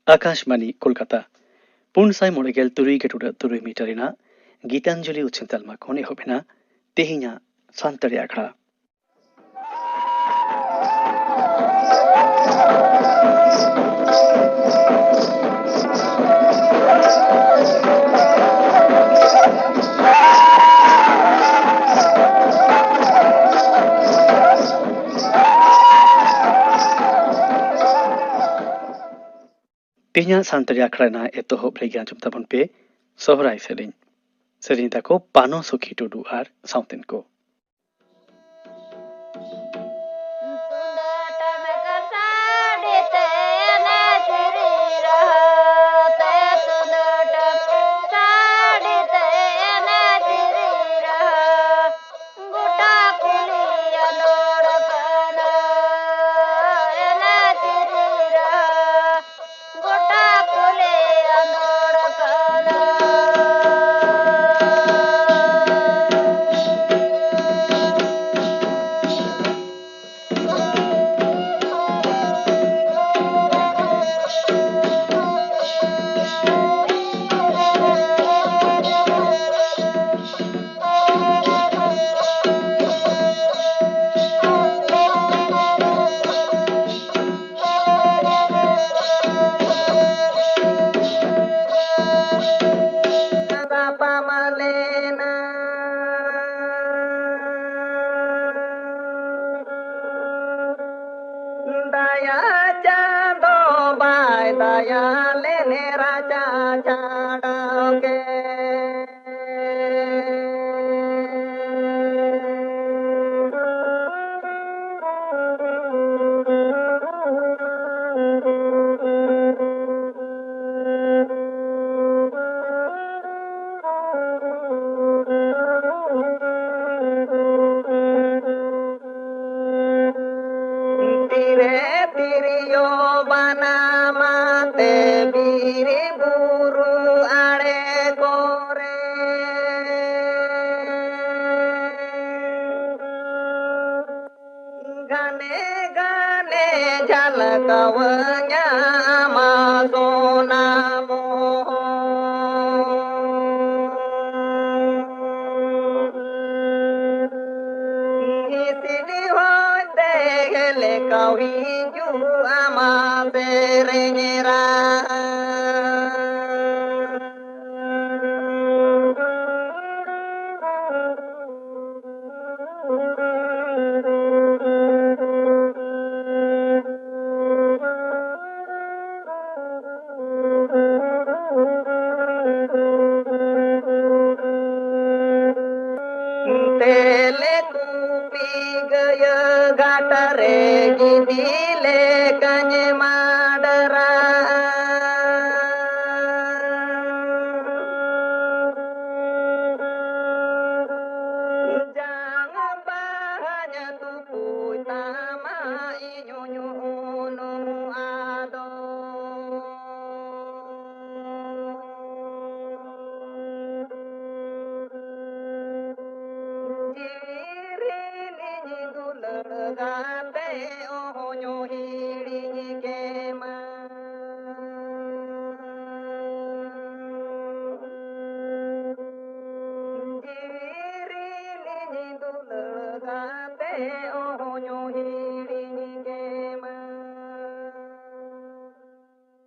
आकाशवाणी कोलकाता पुनसाई मोड़गेल तुरुई के टुडा तुरुई मीटरिना गीतांजलि उछिंतल मा कोने होबेना तेहिना सांतरे आखड़ा तेहिना सांतरे आखड़ा ना एतोहब रेगियां जुमता बन पे सोहराय सेरिन ताको पानो सुखी टुडू आर साउतेन को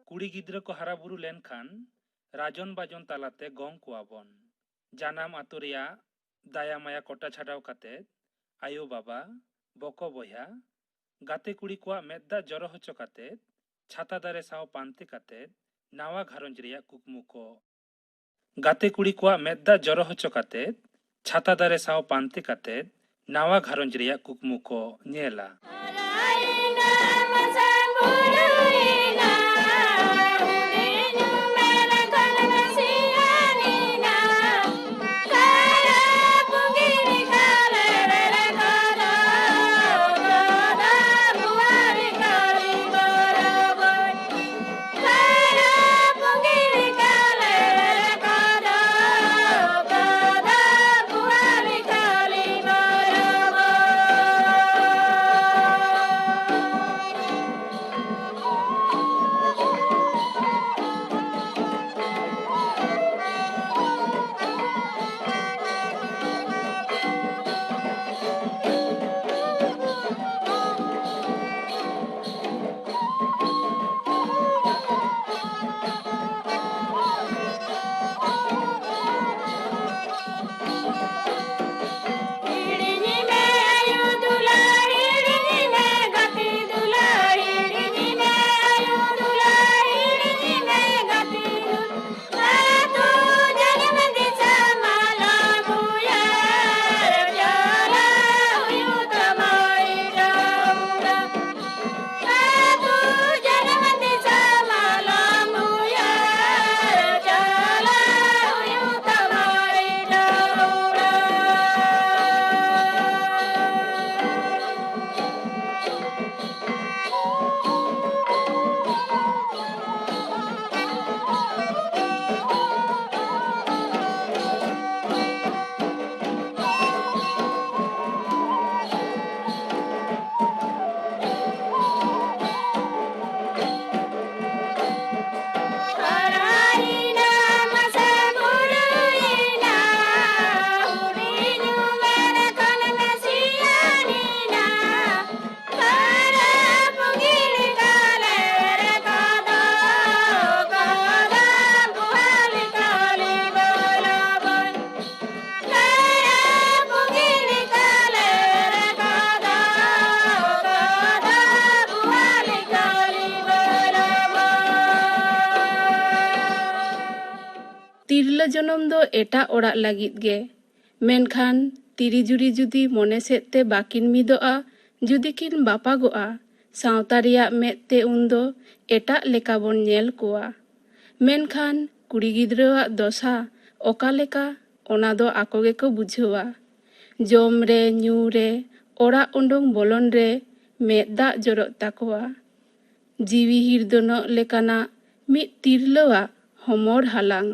कुड़ी गिद्रा को हरा बुरु लेनखान राजन बाजन तालाते गम कुआबन जानाम आतु रेया दाया माया कोटा छाड़ाव काते आयो बाबा बको बया गाते कुड़ी को मेदा जरो होचो काते छाता दारे साव पांते काते नावा घारंज रेया कुकमु को गाते कुड़ी को मेदा जरो होचो काते छाता दारे साव पांते काते नावा घारंज रेया कुकमु को नेला ᱡᱚᱱᱚᱢ ᱫᱚ ᱮᱴᱟᱜ ᱚᱲᱟᱜ ᱞᱟᱹᱜᱤᱫ ᱜᱮ, ᱢᱮᱱᱠᱷᱟन ᱛᱤᱨᱤ ᱡᱩᱨᱤ ᱡᱩᱫᱤ ᱢᱚᱱᱮ ᱥᱮᱫ ᱛᱮ ᱵᱟᱠᱤᱱ ᱢᱤᱫᱚᱜᱼᱟ, ᱡᱩᱫᱤ ᱠᱤᱱ ᱵᱟᱯᱟᱜᱚᱜᱼᱟ, ᱥᱟᱶᱛᱟ ᱨᱮᱭᱟᱜ ᱢᱮᱫ ᱛᱮ ᱩᱱᱫᱚ ᱮᱴᱟᱜ ᱞᱮᱠᱟ ᱵᱚᱱ ᱧᱮᱞ ᱠᱚᱣᱟ। ᱢᱮᱱᱠᱷᱟन ᱠᱩᱲᱤ ᱜᱤᱫᱽᱨᱟᱹᱣᱟᱜ ᱫᱚᱥᱟ ᱚᱠᱟ ᱞᱮᱠᱟ ᱚᱱᱟ ᱫᱚ ᱟᱠᱚ ᱜᱮᱠᱚ ᱵᱩᱡᱷᱟᱹᱣᱟ। ᱡᱚᱢ ᱨᱮ, ᱧᱩ ᱨᱮ, ᱚᱲᱟᱜ ᱩᱰᱩᱝ ᱵᱚᱞᱚᱱ ᱨᱮ ᱢᱮᱫ ᱫᱟᱜ ᱡᱚᱨᱚᱜ ᱛᱟᱠᱚᱣᱟ। ᱡᱤᱣᱤ ᱦᱤᱨᱫᱟᱹᱱᱚᱜ ᱞᱮᱠᱟᱱᱟᱜ ᱢᱤᱫ ᱛᱤᱨᱞᱟᱹᱣᱟᱜ ᱦᱚᱢᱚᱨ ᱦᱟᱞᱟᱝ।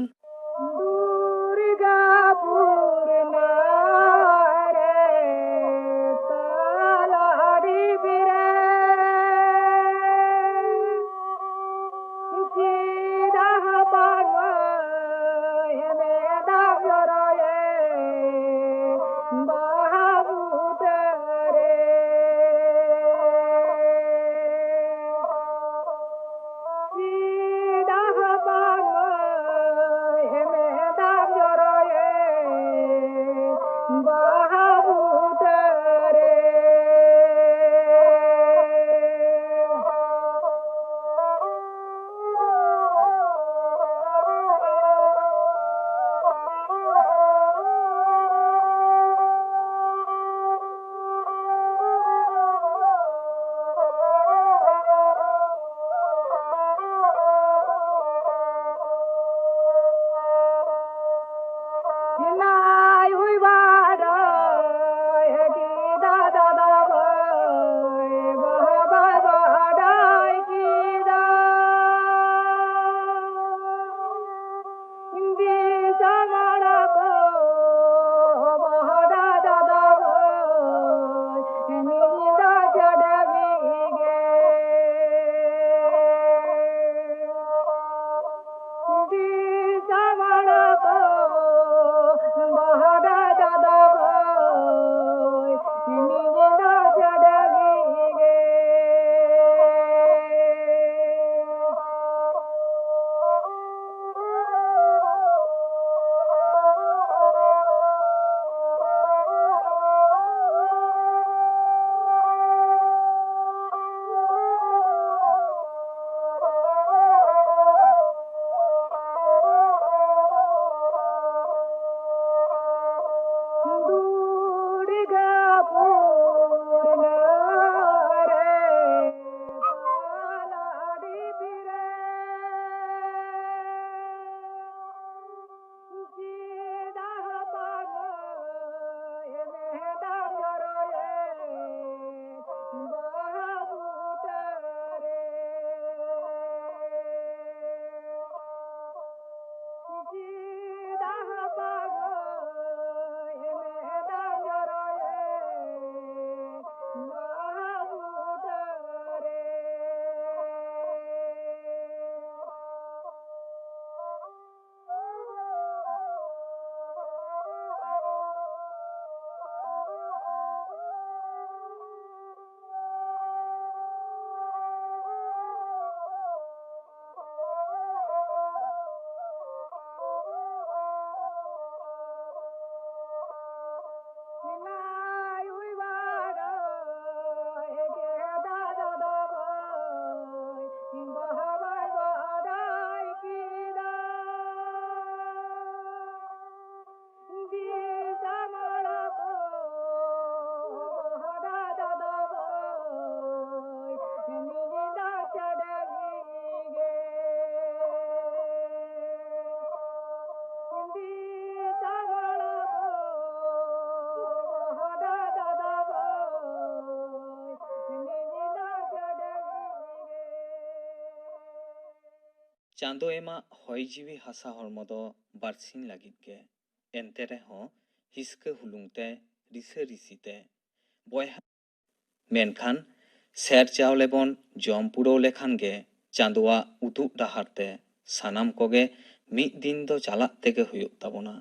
ᱪᱟᱸᱫᱳ ᱮᱢᱟᱜ ᱦᱚᱭ ᱡᱤᱣᱤ ᱦᱟᱥᱟ ᱦᱚᱲᱢᱚ ᱫᱚ ᱵᱟᱨᱥᱤᱧ ᱞᱟᱹᱜᱤᱫ ᱜᱮ, ᱮᱱᱛᱮ ᱨᱮᱦᱚᱸ ᱦᱤᱥᱠᱟᱹ ᱦᱩᱞᱩᱝ ᱛᱮ, ᱨᱤᱥᱟᱹ ᱨᱤᱥᱤ ᱛᱮ ᱵᱚᱭᱦᱟ, ᱢᱮᱱᱠᱷᱟᱱ ᱥᱮᱨ ᱪᱟᱣᱞᱮ ᱵᱚᱱ ᱡᱚᱢ ᱯᱩᱨᱟᱹᱣ ᱞᱮᱠᱷᱟᱱ ᱜᱮ ᱪᱟᱸᱫᱳᱣᱟᱜ ᱩᱫᱩᱜ ᱰᱟᱦᱟᱨ te ᱥᱟᱱᱟᱢ ᱠᱚᱜᱮ ᱢᱤᱫ ᱫᱤᱱ ᱫᱚ ᱪᱟᱞᱟᱜ ᱛᱮᱜᱮ ᱦᱩᱭᱩᱜ ᱛᱟᱵᱚᱱᱟ।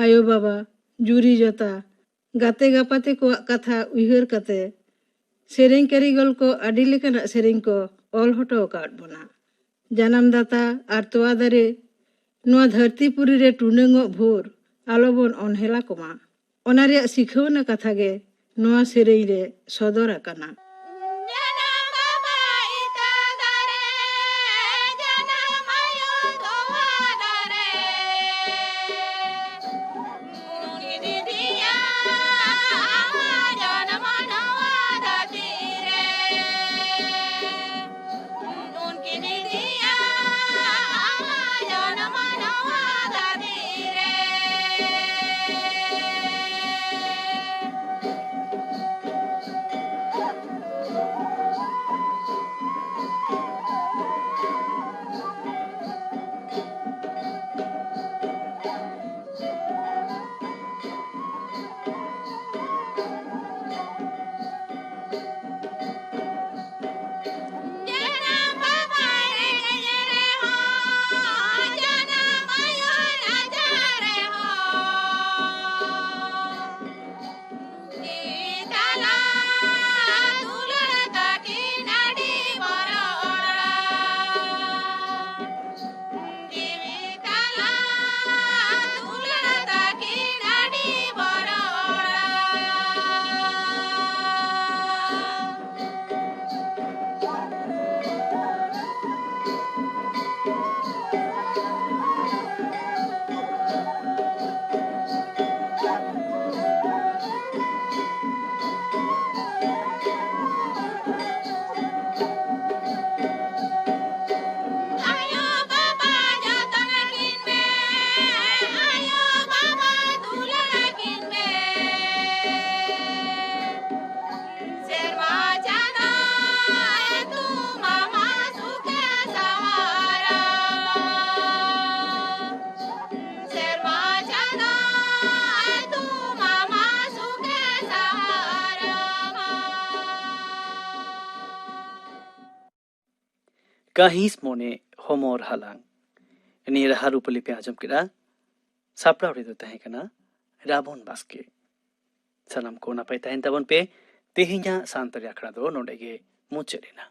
आयो बाबा जुरी जोता गाते गापाते को कथा उइहर कते सेरें कारिगल को आदि लेकाना सेरें को ऑल हटो काट बना जानम दाता आर तोआ दारे नुआ धरतीपुरी रे टुनेंगो भोर आलोबन अनहेला कोमा ओना रे सिखावना कथा गे नुआ सेरें रे सदर आकाना Kahis mone homor halang. Ini raharu puli pe ajam kira. Sapra uri tahe kana. Rabon baske. Salam ko na paita hintabon pe. Tehinya santari akhra do nodege mucherina.